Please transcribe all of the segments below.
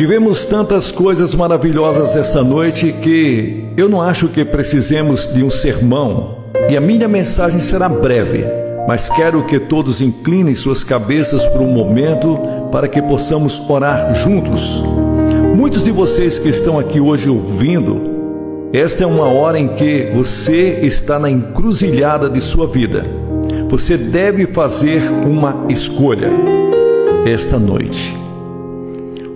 Tivemos tantas coisas maravilhosas esta noite que eu não acho que precisemos de um sermão, e a minha mensagem será breve, mas quero que todos inclinem suas cabeças por um momento para que possamos orar juntos. Muitos de vocês que estão aqui hoje ouvindo, esta é uma hora em que você está na encruzilhada de sua vida. Você deve fazer uma escolha esta noite.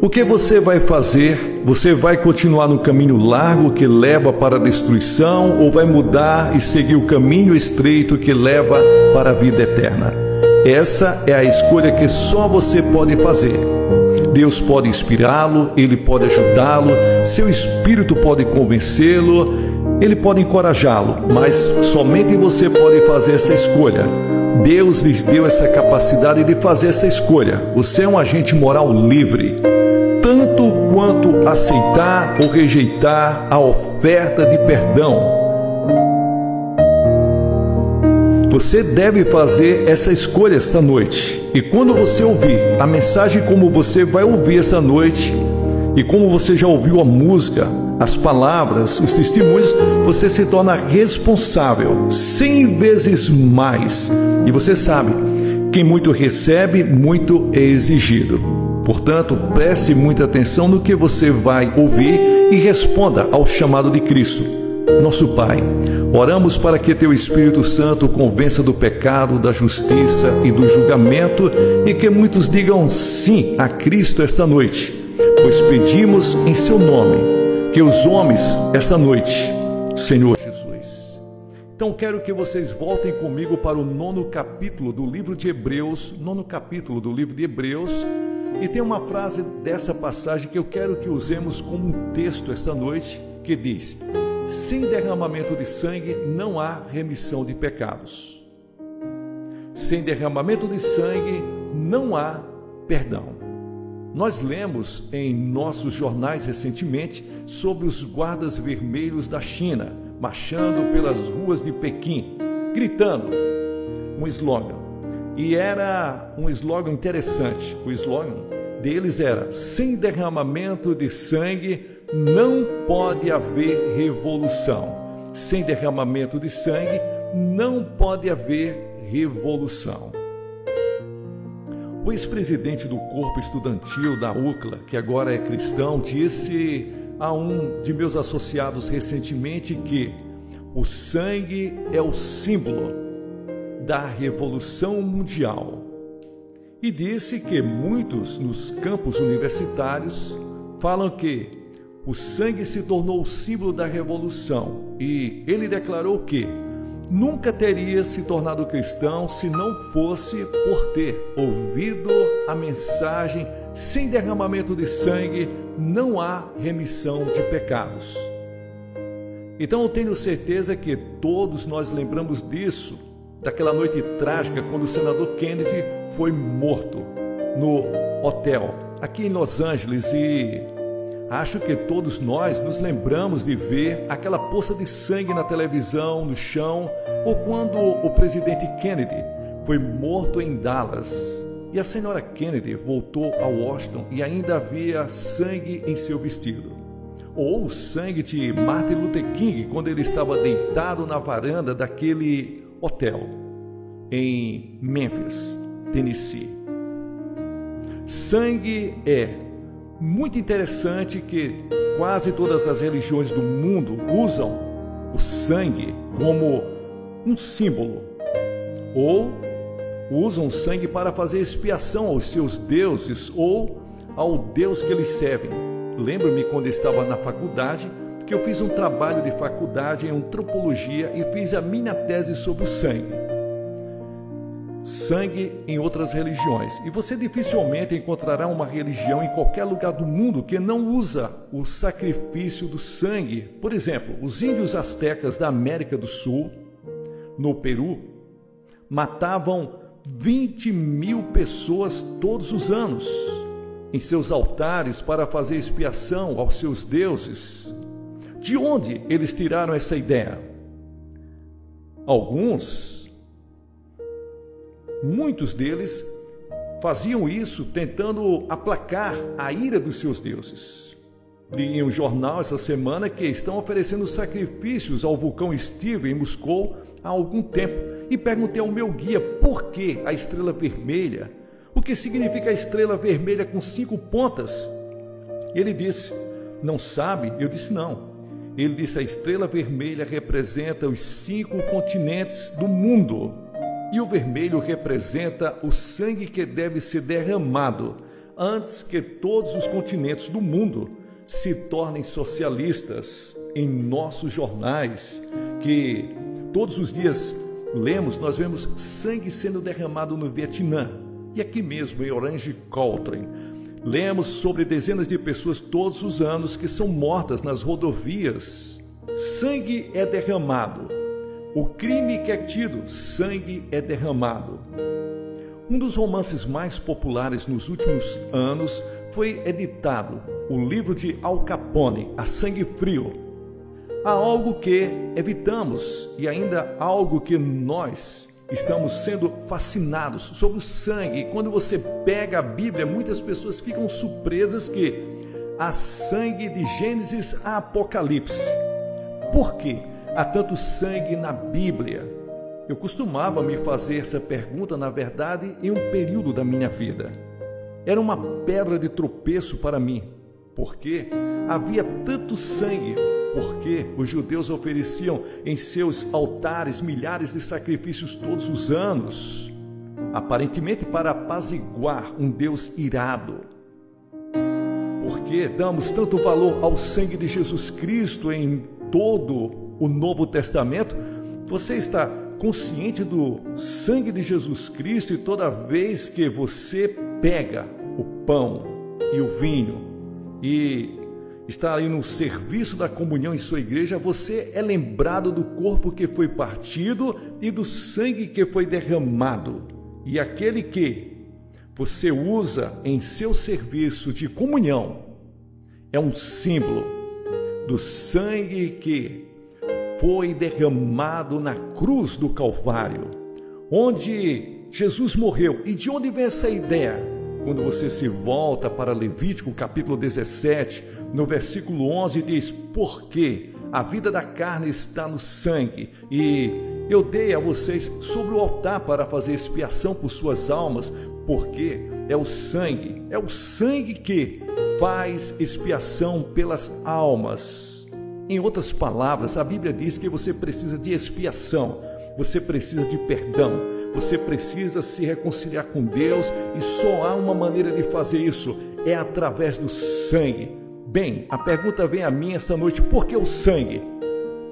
O que você vai fazer? Você vai continuar no caminho largo que leva para a destruição ou vai mudar e seguir o caminho estreito que leva para a vida eterna? Essa é a escolha que só você pode fazer. Deus pode inspirá-lo, Ele pode ajudá-lo, seu Espírito pode convencê-lo, Ele pode encorajá-lo, mas somente você pode fazer essa escolha. Deus lhes deu essa capacidade de fazer essa escolha. Você é um agente moral livre, tanto quanto aceitar ou rejeitar a oferta de perdão. Você deve fazer essa escolha esta noite. E quando você ouvir a mensagem como você vai ouvir esta noite, e como você já ouviu a música, as palavras, os testemunhos, você se torna responsável 100 vezes mais. E você sabe, quem muito recebe, muito é exigido. Portanto, preste muita atenção no que você vai ouvir e responda ao chamado de Cristo. Nosso Pai, oramos para que Teu Espírito Santo convença do pecado, da justiça e do julgamento e que muitos digam sim a Cristo esta noite, pois pedimos em Seu nome que os homens esta noite, Senhor Jesus. Então quero que vocês voltem comigo para o 9º capítulo do livro de Hebreus, 9º capítulo do livro de Hebreus, e tem uma frase dessa passagem que eu quero que usemos como um texto esta noite, que diz: sem derramamento de sangue não há remissão de pecados. Sem derramamento de sangue não há perdão. Nós lemos em nossos jornais recentemente sobre os guardas vermelhos da China, marchando pelas ruas de Pequim, gritando um slogan. E era um slogan interessante. O slogan deles era: sem derramamento de sangue não pode haver revolução. Sem derramamento de sangue não pode haver revolução. O ex-presidente do corpo estudantil da UCLA, que agora é cristão, disse a um de meus associados recentemente que o sangue é o símbolo da revolução mundial. E disse que muitos nos campos universitários falam que o sangue se tornou o símbolo da revolução, e ele declarou que nunca teria se tornado cristão se não fosse por ter ouvido a mensagem: sem derramamento de sangue não há remissão de pecados. Então eu tenho certeza que todos nós lembramos disso, daquela noite trágica quando o senador Kennedy foi morto no hotel aqui em Los Angeles, e acho que todos nós nos lembramos de ver aquela poça de sangue na televisão, no chão, ou quando o presidente Kennedy foi morto em Dallas e a senhora Kennedy voltou a Washington e ainda havia sangue em seu vestido. Ou o sangue de Martin Luther King quando ele estava deitado na varanda daquele hotel em Memphis, Tennessee. Sangue é muito interessante que quase todas as religiões do mundo usam o sangue como um símbolo, ou usam sangue para fazer expiação aos seus deuses ou ao Deus que eles servem. Lembro-me quando estava na faculdade que eu fiz um trabalho de faculdade em antropologia e fiz a minha tese sobre o sangue. Sangue em outras religiões. E você dificilmente encontrará uma religião em qualquer lugar do mundo que não usa o sacrifício do sangue. Por exemplo, os índios astecas da América do Sul, no Peru, matavam 20.000 pessoas todos os anos em seus altares para fazer expiação aos seus deuses. De onde eles tiraram essa ideia? Muitos deles faziam isso tentando aplacar a ira dos seus deuses. Li em um jornal essa semana que estão oferecendo sacrifícios ao vulcão Steve em Moscou há algum tempo e perguntei ao meu guia por que a estrela vermelha, o que significa a estrela vermelha com 5 pontas. Ele disse, não sabe? Eu disse não. Ele disse, a estrela vermelha representa os 5 continentes do mundo e o vermelho representa o sangue que deve ser derramado antes que todos os continentes do mundo se tornem socialistas. Em nossos jornais, que todos os dias lemos, nós vemos sangue sendo derramado no Vietnã e aqui mesmo em Orange County. Lemos sobre dezenas de pessoas todos os anos que são mortas nas rodovias. Sangue é derramado. O crime que é tido, sangue é derramado. Um dos romances mais populares nos últimos anos foi editado, o livro de Al Capone, A Sangue Frio. Há algo que evitamos e ainda algo que nós estamos sendo fascinados sobre o sangue. E quando você pega a Bíblia, muitas pessoas ficam surpresas que há sangue de Gênesis a Apocalipse. Por quê? Há tanto sangue na Bíblia? Eu costumava me fazer essa pergunta, na verdade, em um período da minha vida. Era uma pedra de tropeço para mim, porque havia tanto sangue, porque os judeus ofereciam em seus altares milhares de sacrifícios todos os anos, aparentemente para apaziguar um Deus irado. Por que damos tanto valor ao sangue de Jesus Cristo em todo o Novo Testamento? Você está consciente do sangue de Jesus Cristo e toda vez que você pega o pão e o vinho e está aí no serviço da comunhão em sua igreja, você é lembrado do corpo que foi partido e do sangue que foi derramado. E aquele que você usa em seu serviço de comunhão é um símbolo do sangue que foi derramado na cruz do Calvário, onde Jesus morreu. E de onde vem essa ideia? Quando você se volta para Levítico capítulo 17, no versículo 11 diz, porque a vida da carne está no sangue, e eu dei a vocês sobre o altar para fazer expiação por suas almas, porque é o sangue que faz expiação pelas almas. Em outras palavras, a Bíblia diz que você precisa de expiação, você precisa de perdão, você precisa se reconciliar com Deus, e só há uma maneira de fazer isso, é através do sangue. Bem, a pergunta vem a mim esta noite, por que o sangue?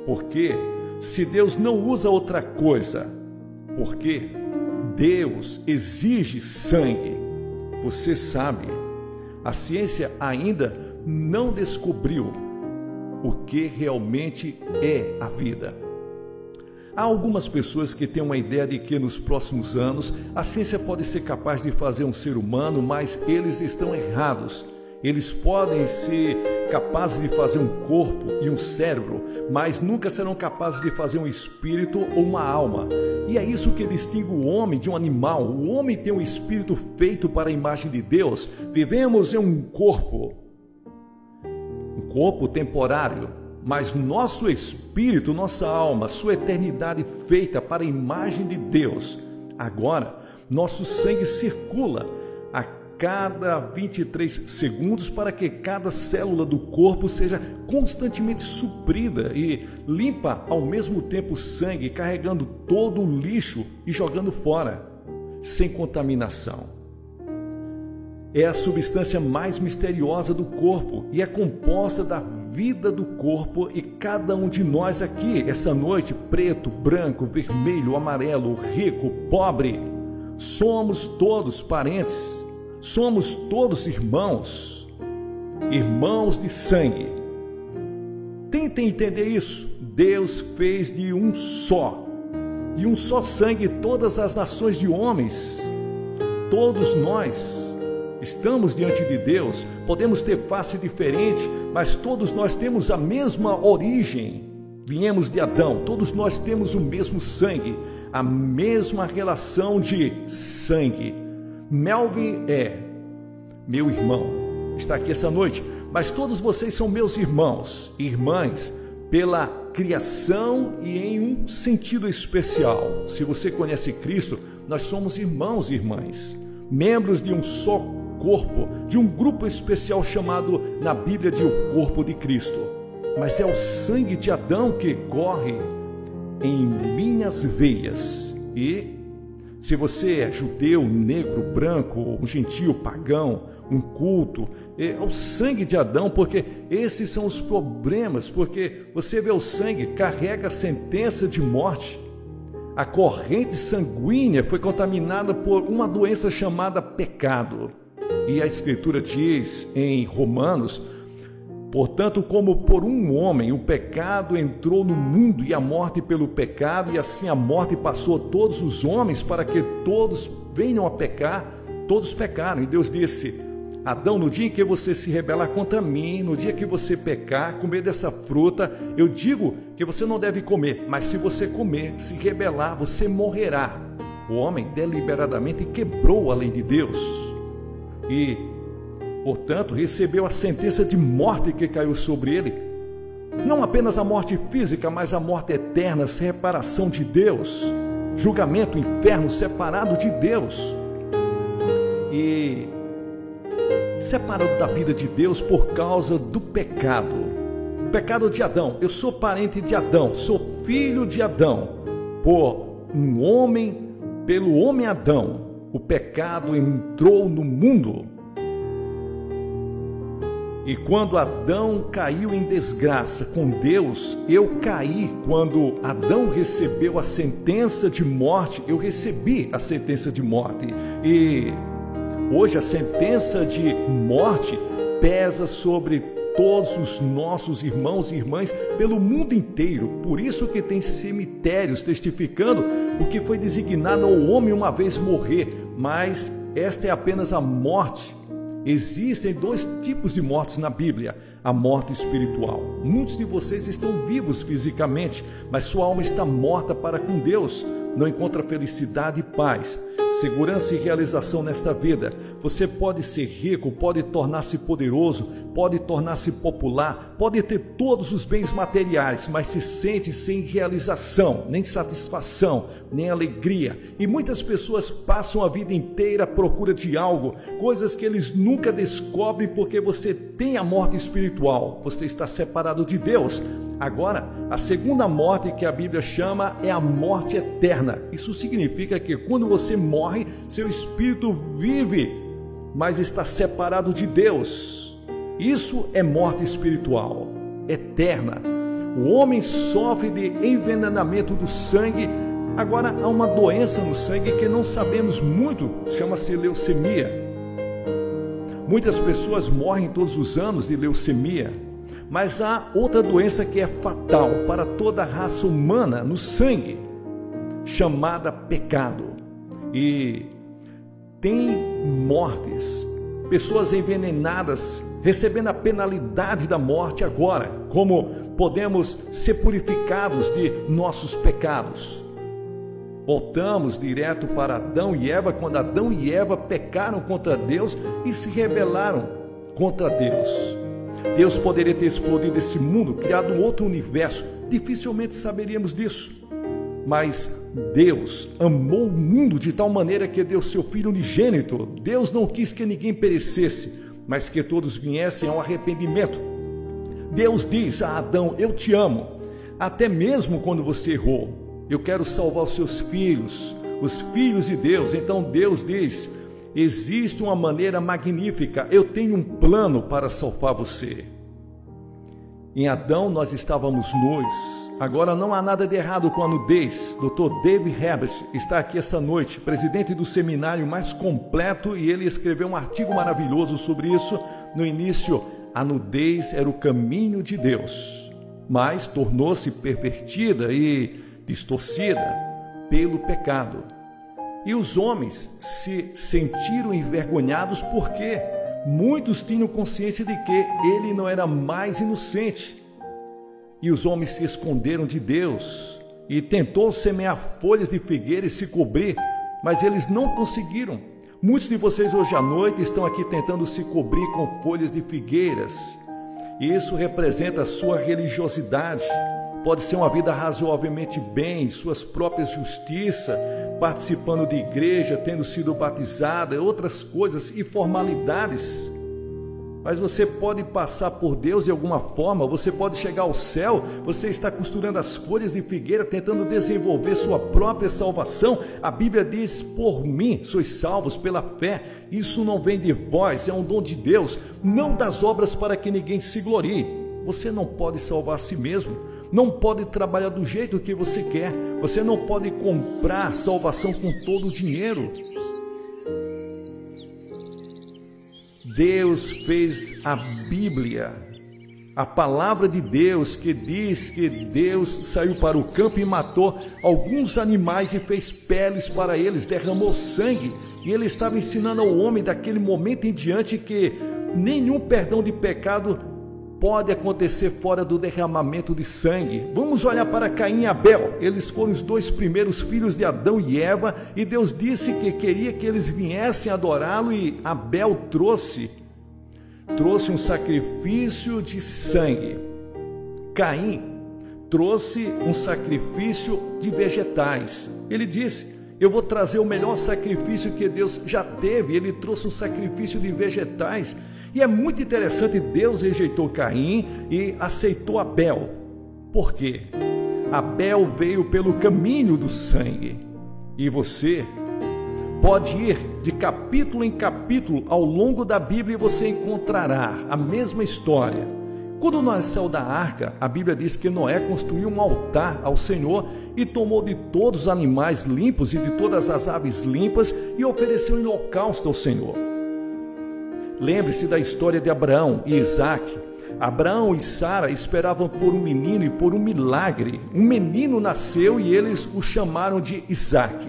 Porque se Deus não usa outra coisa, porque Deus exige sangue. Você sabe, a ciência ainda não descobriu o que realmente é a vida. Há algumas pessoas que têm uma ideia de que nos próximos anos a ciência pode ser capaz de fazer um ser humano, mas eles estão errados. Eles podem ser capazes de fazer um corpo e um cérebro, mas nunca serão capazes de fazer um espírito ou uma alma. E é isso que distingue o homem de um animal. O homem tem um espírito feito para a imagem de Deus. Vivemos em um corpo temporário, mas nosso espírito, nossa alma, sua eternidade feita para a imagem de Deus. Agora, nosso sangue circula a cada 23 segundos para que cada célula do corpo seja constantemente suprida e limpa ao mesmo tempo o sangue, carregando todo o lixo e jogando fora, sem contaminação. É a substância mais misteriosa do corpo e é composta da vida do corpo, e cada um de nós aqui, essa noite, preto, branco, vermelho, amarelo, rico, pobre, somos todos parentes, somos todos irmãos, irmãos de sangue. Tentem entender isso. Deus fez de um só sangue todas as nações de homens. Todos nós estamos diante de Deus, podemos ter face diferente, mas todos nós temos a mesma origem. Viemos de Adão, todos nós temos o mesmo sangue, a mesma relação de sangue. Melvin é meu irmão, está aqui essa noite, mas todos vocês são meus irmãos e irmãs pela criação e em um sentido especial. Se você conhece Cristo, nós somos irmãos e irmãs, membros de um só corpo, de um grupo especial chamado na Bíblia de o corpo de Cristo. Mas é o sangue de Adão que corre em minhas veias. E se você é judeu, negro, branco, um gentio, pagão, um culto, é o sangue de Adão, porque esses são os problemas, porque você vê o sangue, carrega a sentença de morte. A corrente sanguínea foi contaminada por uma doença chamada pecado. E a Escritura diz em Romanos: portanto, como por um homem o pecado entrou no mundo e a morte pelo pecado, e assim a morte passou a todos os homens para que todos venham a pecar, todos pecaram. E Deus disse: Adão, no dia em que você se rebelar contra mim, no dia que você pecar, comer dessa fruta, eu digo que você não deve comer, mas se você comer, se rebelar, você morrerá. O homem deliberadamente quebrou a lei de Deus e, portanto, recebeu a sentença de morte que caiu sobre ele. Não apenas a morte física, mas a morte eterna, separação de Deus, julgamento, inferno, separado de Deus. E separado da vida de Deus por causa do pecado. O pecado de Adão. Eu sou parente de Adão, sou filho de Adão. Por um homem, pelo homem Adão, o pecado entrou no mundo. E quando Adão caiu em desgraça com Deus, eu caí. Quando Adão recebeu a sentença de morte, eu recebi a sentença de morte. E hoje a sentença de morte pesa sobre todos os nossos irmãos e irmãs pelo mundo inteiro. Por isso que tem cemitérios testificando o que foi designado ao homem uma vez morrer. Mas esta é apenas a morte. Existem dois tipos de mortes na Bíblia: a morte espiritual. Muitos de vocês estão vivos fisicamente, mas sua alma está morta para com Deus. Não encontra felicidade e paz, segurança e realização nesta vida. Você pode ser rico, pode tornar-se poderoso, pode tornar-se popular, pode ter todos os bens materiais, mas se sente sem realização, nem satisfação, nem alegria. E muitas pessoas passam a vida inteira à procura de algo, coisas que eles nunca descobrem, porque você tem a morte espiritual, você está separado de Deus. Agora, a segunda morte que a Bíblia chama é a morte eterna. Isso significa que quando você morre, seu espírito vive, mas está separado de Deus. Isso é morte espiritual, eterna. O homem sofre de envenenamento do sangue. Agora, há uma doença no sangue que não sabemos muito, chama-se leucemia. Muitas pessoas morrem todos os anos de leucemia. Mas há outra doença que é fatal para toda a raça humana no sangue, chamada pecado. E tem mortes, pessoas envenenadas, recebendo a penalidade da morte agora. Como podemos ser purificados de nossos pecados? Voltamos direto para Adão e Eva, quando Adão e Eva pecaram contra Deus e se rebelaram contra Deus. Deus poderia ter explodido esse mundo, criado um outro universo. Dificilmente saberíamos disso. Mas Deus amou o mundo de tal maneira que deu seu Filho unigênito. Deus não quis que ninguém perecesse, mas que todos viessem ao arrependimento. Deus diz a Adão: eu te amo, até mesmo quando você errou. Eu quero salvar os seus filhos, os filhos de Deus. Então Deus diz: existe uma maneira magnífica, eu tenho um plano para salvar você. Em Adão nós estávamos nus, agora não há nada de errado com a nudez. Dr. David Herbert está aqui esta noite, presidente do seminário mais completo, e ele escreveu um artigo maravilhoso sobre isso. No início, a nudez era o caminho de Deus, mas tornou-se pervertida e distorcida pelo pecado. E os homens se sentiram envergonhados porque muitos tinham consciência de que ele não era mais inocente. E os homens se esconderam de Deus e tentou semear folhas de figueira e se cobrir, mas eles não conseguiram, Muitos de vocês hoje à noite estão aqui tentando se cobrir com folhas de figueiras. E isso representa a sua religiosidade. Pode ser uma vida razoavelmente bem, suas próprias justiças, participando de igreja, tendo sido batizada, outras coisas e formalidades. Mas você pode passar por Deus de alguma forma, você pode chegar ao céu, você está costurando as folhas de figueira, tentando desenvolver sua própria salvação. A Bíblia diz, por mim sois salvos pela fé. Isso não vem de vós, é um dom de Deus, não das obras para que ninguém se glorie. Você não pode salvar a si mesmo, não pode trabalhar do jeito que você quer, você não pode comprar salvação com todo o dinheiro. Deus fez a Bíblia, a palavra de Deus, que diz que Deus saiu para o campo e matou alguns animais e fez peles para eles, derramou sangue. E ele estava ensinando ao homem daquele momento em diante que nenhum perdão de pecado pode acontecer fora do derramamento de sangue. Vamos olhar para Caim e Abel. Eles foram os dois primeiros filhos de Adão e Eva, e Deus disse que queria que eles viessem adorá-lo, e Abel trouxe um sacrifício de sangue. Caim trouxe um sacrifício de vegetais. Ele disse, eu vou trazer o melhor sacrifício que Deus já teve. Ele trouxe um sacrifício de vegetais. E é muito interessante, Deus rejeitou Caim e aceitou Abel. Por quê? Abel veio pelo caminho do sangue. E você pode ir de capítulo em capítulo ao longo da Bíblia e você encontrará a mesma história. Quando Noé saiu da arca, a Bíblia diz que Noé construiu um altar ao Senhor e tomou de todos os animais limpos e de todas as aves limpas e ofereceu em holocausto ao Senhor. Lembre-se da história de Abraão e Isaque. Abraão e Sara esperavam por um menino e por um milagre. Um menino nasceu e eles o chamaram de Isaque.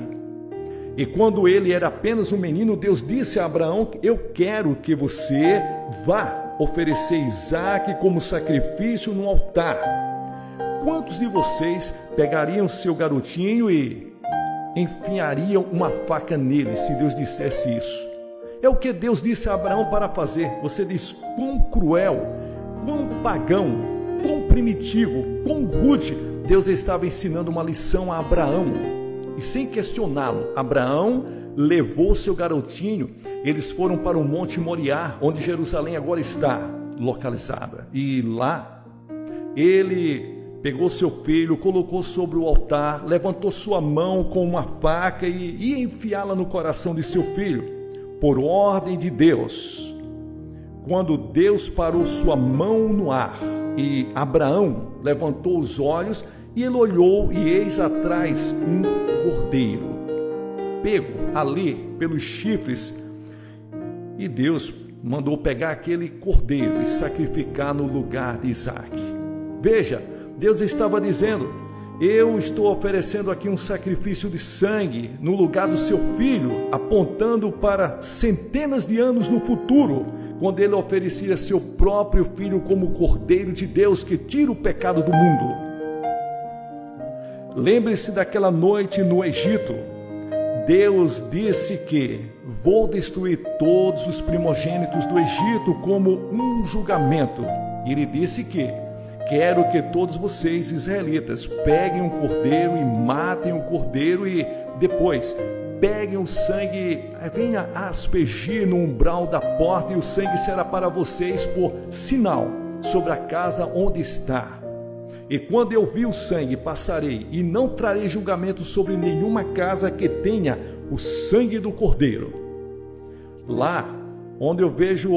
E quando ele era apenas um menino, Deus disse a Abraão, eu quero que você vá oferecer Isaque como sacrifício no altar. Quantos de vocês pegariam seu garotinho e enfiariam uma faca nele se Deus dissesse isso? É o que Deus disse a Abraão para fazer. Você diz, quão cruel, quão pagão, quão primitivo, quão rude. Deus estava ensinando uma lição a Abraão. E sem questioná-lo, Abraão levou seu garotinho. Eles foram para o Monte Moriá, onde Jerusalém agora está localizada. E lá, ele pegou seu filho, colocou sobre o altar, levantou sua mão com uma faca e ia enfiá-la no coração de seu filho. Por ordem de Deus, quando Deus parou sua mão no ar e Abraão levantou os olhos e ele olhou e eis atrás um cordeiro, pego ali pelos chifres, e Deus mandou pegar aquele cordeiro e sacrificar no lugar de Isaque. Veja, Deus estava dizendo, eu estou oferecendo aqui um sacrifício de sangue no lugar do seu filho, apontando para centenas de anos no futuro, quando ele oferecia seu próprio filho como cordeiro de Deus que tira o pecado do mundo. Lembre-se daquela noite no Egito. Deus disse que vou destruir todos os primogênitos do Egito como um julgamento. Ele disse que quero que todos vocês, israelitas, peguem um cordeiro e matem o cordeiro e depois peguem o sangue, venha aspergir no umbral da porta e o sangue será para vocês por sinal sobre a casa onde está. E quando eu vi o sangue, passarei e não trarei julgamento sobre nenhuma casa que tenha o sangue do cordeiro. Lá onde eu vejo,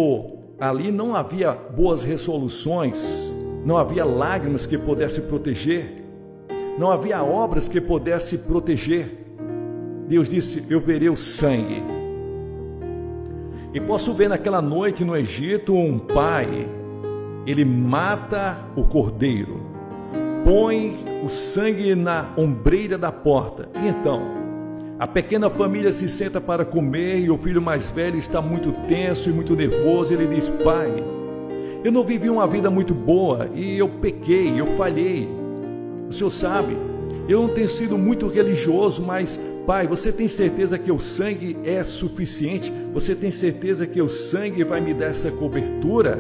ali não havia boas resoluções, não havia lágrimas que pudesse proteger, não havia obras que pudesse proteger. Deus disse, eu verei o sangue. E posso ver naquela noite no Egito um pai, ele mata o cordeiro, põe o sangue na ombreira da porta. E então, a pequena família se senta para comer e o filho mais velho está muito tenso e muito nervoso. Ele diz, pai, eu não vivi uma vida muito boa e eu pequei, eu falhei. O senhor sabe, eu não tenho sido muito religioso, mas, Pai, você tem certeza que o sangue é suficiente? Você tem certeza que o sangue vai me dar essa cobertura?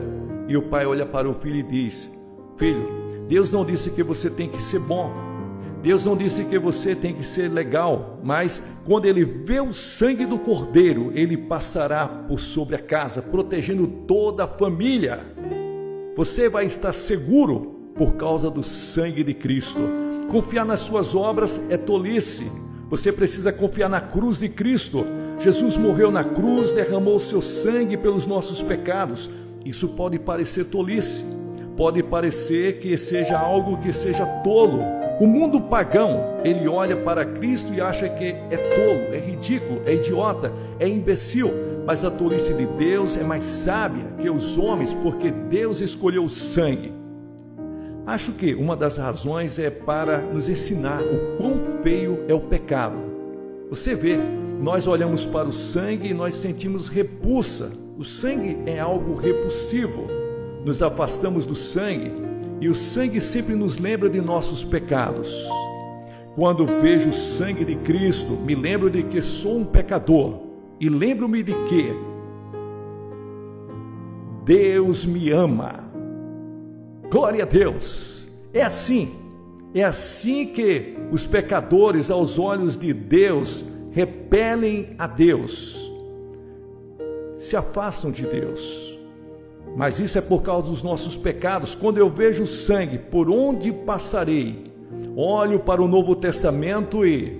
E o pai olha para o filho e diz: filho, Deus não disse que você tem que ser bom, Deus não disse que você tem que ser legal, mas quando ele vê o sangue do cordeiro, ele passará por sobre a casa, protegendo toda a família. Você vai estar seguro por causa do sangue de Cristo. Confiar nas suas obras é tolice. Você precisa confiar na cruz de Cristo. Jesus morreu na cruz, derramou o seu sangue pelos nossos pecados. Isso pode parecer tolice, pode parecer que seja algo que seja tolo. O mundo pagão, ele olha para Cristo e acha que é tolo, é ridículo, é idiota, é imbecil. Mas a tolice de Deus é mais sábia que os homens, porque Deus escolheu o sangue. Acho que uma das razões é para nos ensinar o quão feio é o pecado. Você vê, nós olhamos para o sangue e nós sentimos repulsa. O sangue é algo repulsivo. Nos afastamos do sangue e o sangue sempre nos lembra de nossos pecados. Quando vejo o sangue de Cristo, me lembro de que sou um pecador e lembro-me de que Deus me ama. Glória a Deus! É assim que os pecadores, aos olhos de Deus, repelem a Deus, se afastam de Deus. Mas isso é por causa dos nossos pecados. Quando eu vejo o sangue, por onde passarei? Olho para o Novo Testamento e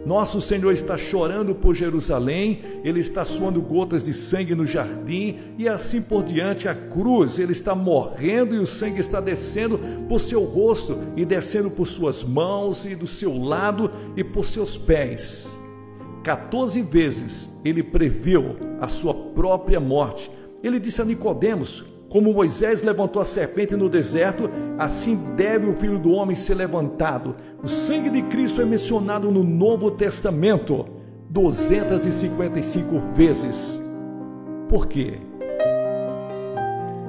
nosso Senhor está chorando por Jerusalém, Ele está suando gotas de sangue no jardim e assim por diante. A cruz, Ele está morrendo e o sangue está descendo por seu rosto e descendo por suas mãos e do seu lado e por seus pés. 14 vezes Ele previu a sua própria morte. Ele disse a Nicodemos: como Moisés levantou a serpente no deserto, assim deve o Filho do Homem ser levantado. O sangue de Cristo é mencionado no Novo Testamento 255 vezes. Por quê?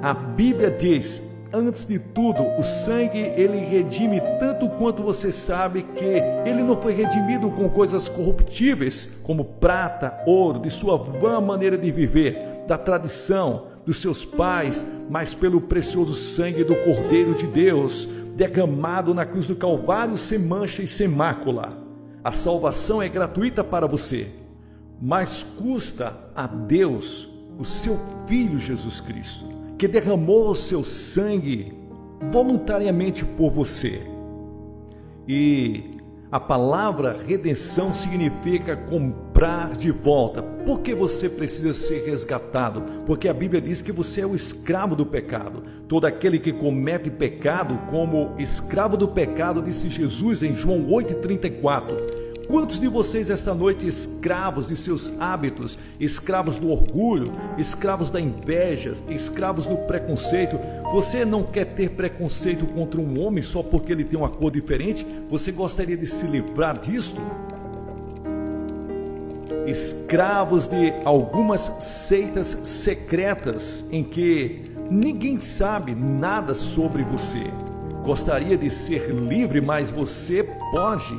A Bíblia diz, antes de tudo, o sangue ele redime tanto quanto você sabe que ele não foi redimido com coisas corruptíveis, como prata, ouro, de sua vã maneira de viver, da tradição dos seus pais, mas pelo precioso sangue do Cordeiro de Deus, derramado na cruz do Calvário sem mancha e sem mácula. A salvação é gratuita para você, mas custa a Deus o seu Filho Jesus Cristo, que derramou o seu sangue voluntariamente por você. E a palavra redenção significa comprar de volta. Por que você precisa ser resgatado? Porque a Bíblia diz que você é o escravo do pecado. Todo aquele que comete pecado como escravo do pecado, disse Jesus em João 8,34. Quantos de vocês esta noite escravos de seus hábitos, escravos do orgulho, escravos da inveja, escravos do preconceito? Você não quer ter preconceito contra um homem só porque ele tem uma cor diferente? Você gostaria de se livrar disto? Escravos de algumas seitas secretas em que ninguém sabe nada sobre você. Gostaria de ser livre, mas você pode.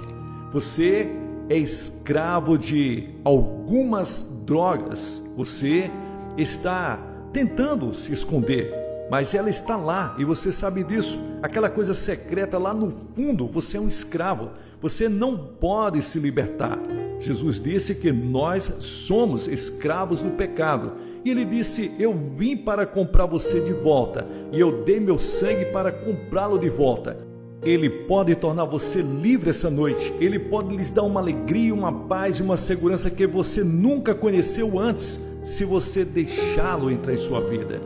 Você é escravo de algumas drogas. Você está tentando se esconder, mas ela está lá e você sabe disso. Aquela coisa secreta lá no fundo, você é um escravo. Você não pode se libertar. Jesus disse que nós somos escravos do pecado. E ele disse: eu vim para comprar você de volta e eu dei meu sangue para comprá-lo de volta. Ele pode tornar você livre essa noite. Ele pode lhes dar uma alegria, uma paz e uma segurança que você nunca conheceu antes, se você deixá-lo entrar em sua vida.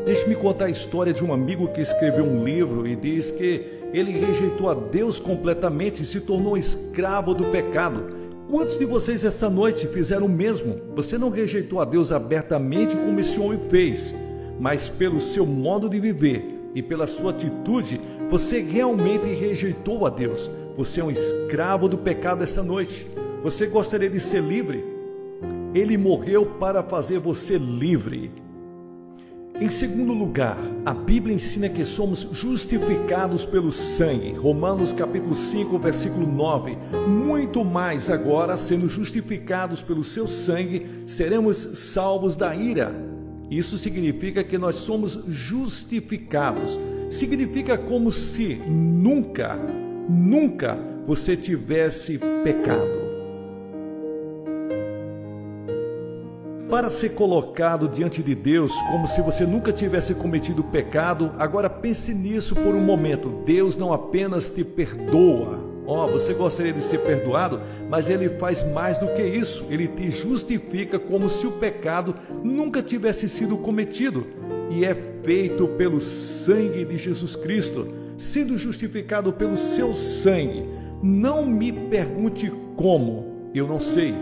Deixe-me contar a história de um amigo que escreveu um livro e diz que ele rejeitou a Deus completamente e se tornou escravo do pecado. Quantos de vocês essa noite fizeram o mesmo? Você não rejeitou a Deus abertamente como esse homem fez, mas pelo seu modo de viver e pela sua atitude, você realmente rejeitou a Deus. Você é um escravo do pecado essa noite. Você gostaria de ser livre? Ele morreu para fazer você livre. Em segundo lugar, a Bíblia ensina que somos justificados pelo sangue. Romanos capítulo 5, versículo 9. Muito mais agora, sendo justificados pelo seu sangue, seremos salvos da ira. Isso significa que nós somos justificados. Significa como se nunca você tivesse pecado. Para ser colocado diante de Deus como se você nunca tivesse cometido pecado, agora pense nisso por um momento. Deus não apenas te perdoa. Você gostaria de ser perdoado, mas Ele faz mais do que isso. Ele te justifica como se o pecado nunca tivesse sido cometido. E é feito pelo sangue de Jesus Cristo, sendo justificado pelo seu sangue. Não me pergunte como, eu não sei.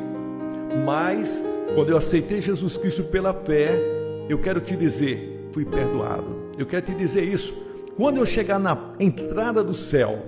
Mas quando eu aceitei Jesus Cristo pela fé, eu quero te dizer, fui perdoado. Eu quero te dizer isso. Quando eu chegar na entrada do céu,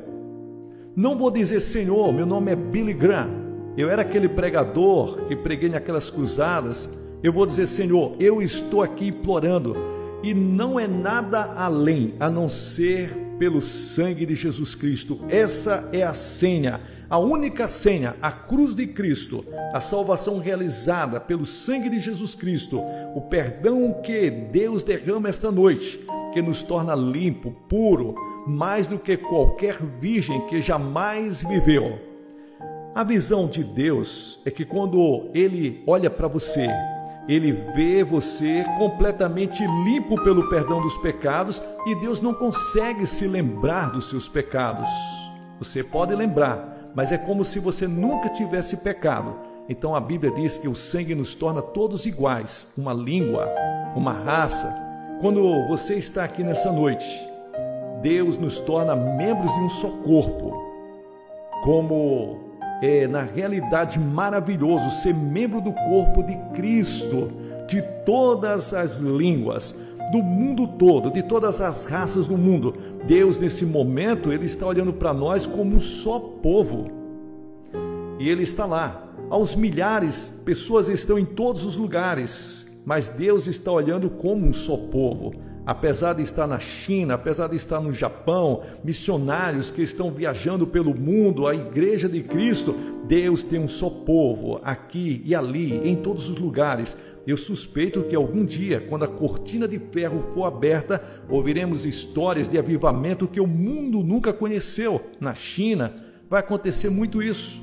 não vou dizer, Senhor, meu nome é Billy Graham, eu era aquele pregador que preguei naquelas cruzadas. Eu vou dizer, Senhor, eu estou aqui implorando, e não é nada além a não ser pelo sangue de Jesus Cristo. Essa é a senha, a única senha, a cruz de Cristo, a salvação realizada pelo sangue de Jesus Cristo, o perdão que Deus derrama esta noite, que nos torna limpo, puro, mais do que qualquer virgem que jamais viveu. A visão de Deus é que quando Ele olha para você, Ele vê você completamente limpo pelo perdão dos pecados, e Deus não consegue se lembrar dos seus pecados. Você pode lembrar, mas é como se você nunca tivesse pecado. Então a Bíblia diz que o sangue nos torna todos iguais, uma língua, uma raça. Quando você está aqui nessa noite, Deus nos torna membros de um só corpo. Como é, na realidade, maravilhoso ser membro do corpo de Cristo, de todas as línguas, do mundo todo, de todas as raças do mundo. Deus, nesse momento, Ele está olhando para nós como um só povo. E Ele está lá. Aos milhares, pessoas estão em todos os lugares, mas Deus está olhando como um só povo. Apesar de estar na China, apesar de estar no Japão, missionários que estão viajando pelo mundo, a Igreja de Cristo, Deus tem um só povo, aqui e ali, em todos os lugares. Eu suspeito que algum dia, quando a cortina de ferro for aberta, ouviremos histórias de avivamento que o mundo nunca conheceu. Na China, vai acontecer muito isso.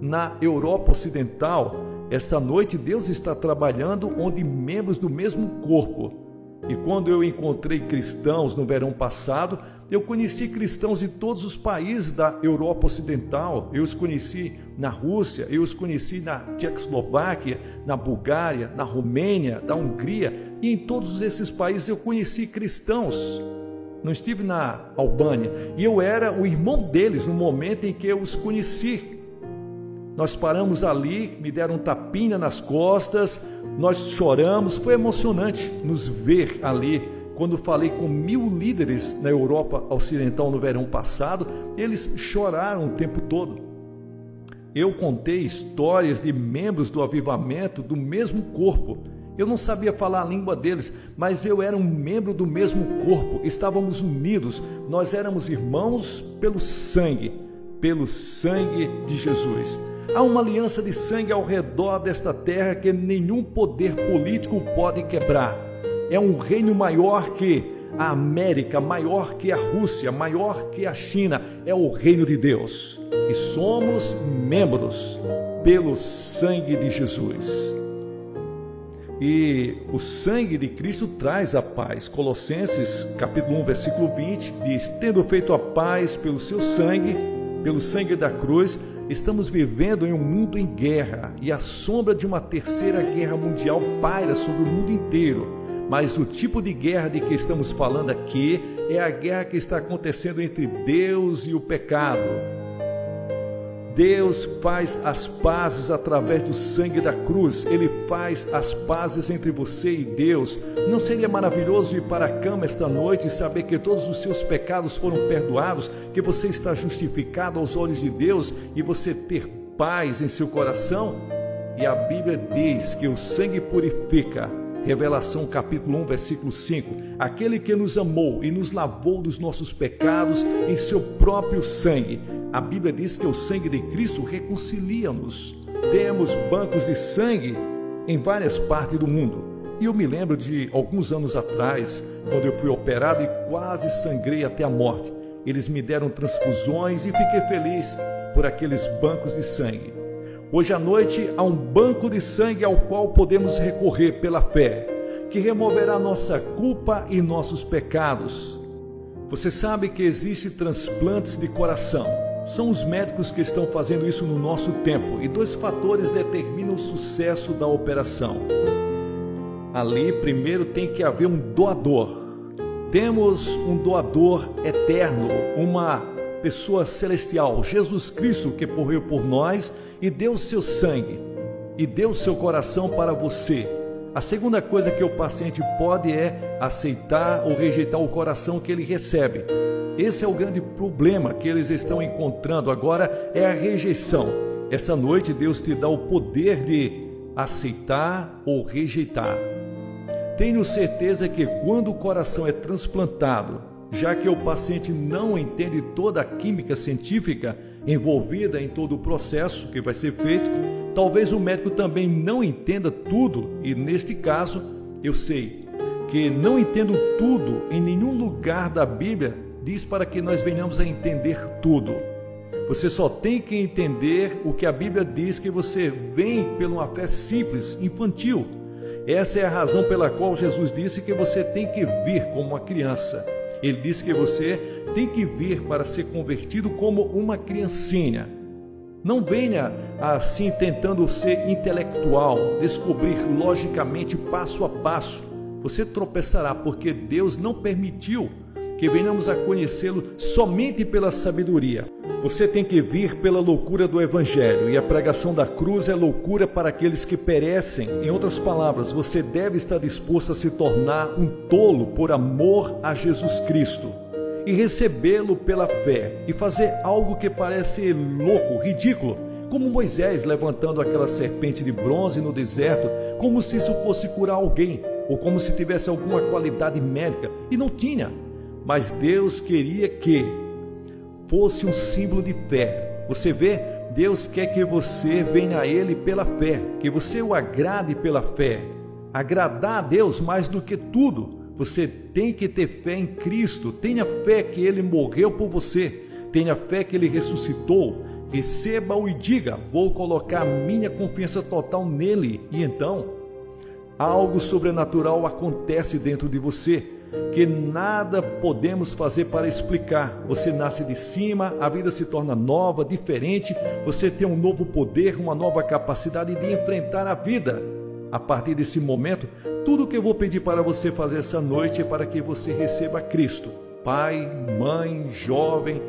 Na Europa Ocidental, esta noite Deus está trabalhando onde membros do mesmo corpo. E quando eu encontrei cristãos no verão passado, eu conheci cristãos de todos os países da Europa Ocidental. Eu os conheci na Rússia, eu os conheci na Tchecoslováquia, na Bulgária, na Romênia, na Hungria. E em todos esses países eu conheci cristãos. Não estive na Albânia. E eu era o irmão deles no momento em que eu os conheci. Nós paramos ali, me deram um tapinha nas costas, nós choramos, foi emocionante nos ver ali. Quando falei com 1000 líderes na Europa Ocidental no verão passado, eles choraram o tempo todo. Eu contei histórias de membros do avivamento do mesmo corpo. Eu não sabia falar a língua deles, mas eu era um membro do mesmo corpo, estávamos unidos, nós éramos irmãos pelo sangue de Jesus. Há uma aliança de sangue ao redor desta terra que nenhum poder político pode quebrar. É um reino maior que a América, maior que a Rússia, maior que a China. É o reino de Deus. E somos membros pelo sangue de Jesus. E o sangue de Cristo traz a paz. Colossenses capítulo 1, versículo 20 diz: tendo feito a paz pelo seu sangue, pelo sangue da cruz, estamos vivendo em um mundo em guerra, e a sombra de uma terceira guerra mundial paira sobre o mundo inteiro. Mas o tipo de guerra de que estamos falando aqui é a guerra que está acontecendo entre Deus e o pecado. Deus faz as pazes através do sangue da cruz. Ele faz as pazes entre você e Deus. Não seria maravilhoso ir para a cama esta noite e saber que todos os seus pecados foram perdoados, que você está justificado aos olhos de Deus e você ter paz em seu coração? E a Bíblia diz que o sangue purifica. Revelação capítulo 1, versículo 5. Aquele que nos amou e nos lavou dos nossos pecados em seu próprio sangue. A Bíblia diz que o sangue de Cristo reconcilia-nos. Temos bancos de sangue em várias partes do mundo. E eu me lembro de alguns anos atrás, quando eu fui operado e quase sangrei até a morte. Eles me deram transfusões e fiquei feliz por aqueles bancos de sangue. Hoje à noite há um banco de sangue ao qual podemos recorrer pela fé, que removerá nossa culpa e nossos pecados. Você sabe que existem transplantes de coração. São os médicos que estão fazendo isso no nosso tempo, e 2 fatores determinam o sucesso da operação. Ali, primeiro, tem que haver um doador. Temos um doador eterno, uma pessoa celestial, Jesus Cristo, que morreu por nós e deu o seu sangue, e deu o seu coração para você. A segunda coisa que o paciente pode é aceitar ou rejeitar o coração que ele recebe. Esse é o grande problema que eles estão encontrando agora, é a rejeição. Essa noite Deus te dá o poder de aceitar ou rejeitar. Tenho certeza que quando o coração é transplantado, já que o paciente não entende toda a química científica envolvida em todo o processo que vai ser feito, talvez o médico também não entenda tudo, e neste caso, eu sei que não entendo tudo, em nenhum lugar da Bíblia diz para que nós venhamos a entender tudo. Você só tem que entender o que a Bíblia diz, que você vem por uma fé simples, infantil. Essa é a razão pela qual Jesus disse que você tem que vir como uma criança. Ele disse que você tem que vir para ser convertido como uma criancinha. Não venha assim tentando ser intelectual, descobrir logicamente passo a passo. Você tropeçará, porque Deus não permitiu que venhamos a conhecê-lo somente pela sabedoria. Você tem que vir pela loucura do Evangelho, e a pregação da cruz é loucura para aqueles que perecem. Em outras palavras, você deve estar disposto a se tornar um tolo por amor a Jesus Cristo e recebê-lo pela fé, e fazer algo que parece louco, ridículo, como Moisés levantando aquela serpente de bronze no deserto, como se isso fosse curar alguém, ou como se tivesse alguma qualidade médica, e não tinha. Mas Deus queria que fosse um símbolo de fé. Você vê, Deus quer que você venha a Ele pela fé, que você o agrade pela fé. Agradar a Deus mais do que tudo, você tem que ter fé em Cristo. Tenha fé que Ele morreu por você, tenha fé que Ele ressuscitou. Receba-o e diga: vou colocar a minha confiança total nele. E então, algo sobrenatural acontece dentro de você, que nada podemos fazer para explicar. Você nasce de cima, a vida se torna nova, diferente, você tem um novo poder, uma nova capacidade de enfrentar a vida. A partir desse momento, tudo o que eu vou pedir para você fazer essa noite é para que você receba Cristo. Pai, mãe, jovem,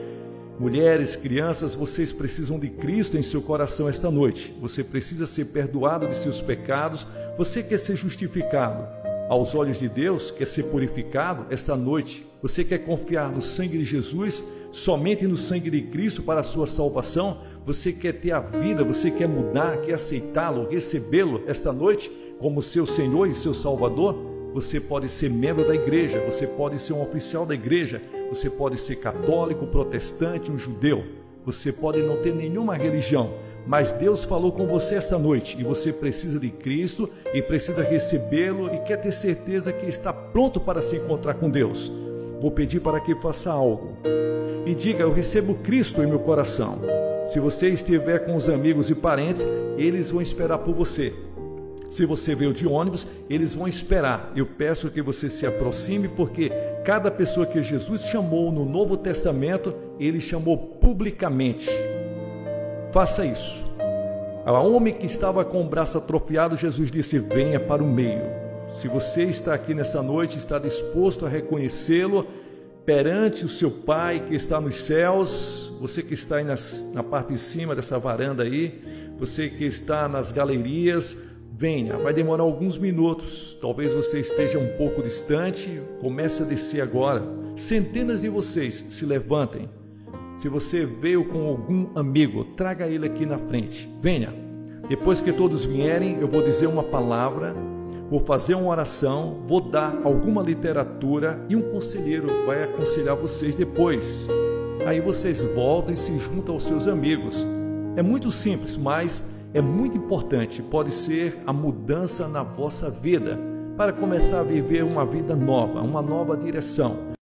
mulheres, crianças, vocês precisam de Cristo em seu coração esta noite. Você precisa ser perdoado de seus pecados, você quer ser justificado aos olhos de Deus, quer ser purificado esta noite. Você quer confiar no sangue de Jesus, somente no sangue de Cristo para a sua salvação. Você quer ter a vida, você quer mudar, quer aceitá-lo, recebê-lo esta noite como seu Senhor e seu Salvador. Você pode ser membro da igreja, você pode ser um oficial da igreja, você pode ser católico, protestante, um judeu. Você pode não ter nenhuma religião, mas Deus falou com você esta noite e você precisa de Cristo e precisa recebê-lo e quer ter certeza que está pronto para se encontrar com Deus. Vou pedir para que faça algo e diga: eu recebo Cristo em meu coração. Se você estiver com os amigos e parentes, eles vão esperar por você. Se você veio de ônibus, eles vão esperar. Eu peço que você se aproxime, porque cada pessoa que Jesus chamou no Novo Testamento, Ele chamou publicamente. Faça isso. Ao homem que estava com o braço atrofiado, Jesus disse: venha para o meio. Se você está aqui nessa noite, está disposto a reconhecê-lo perante o seu Pai que está nos céus, você que está aí na parte de cima dessa varanda aí, você que está nas galerias, venha. Vai demorar alguns minutos, talvez você esteja um pouco distante, comece a descer agora. Centenas de vocês se levantem. Se você veio com algum amigo, traga ele aqui na frente. Venha. Depois que todos vierem, eu vou dizer uma palavra, vou fazer uma oração, vou dar alguma literatura e um conselheiro vai aconselhar vocês depois. Aí vocês voltam e se juntam aos seus amigos. É muito simples, mas é muito importante. Pode ser a mudança na vossa vida para começar a viver uma vida nova, uma nova direção.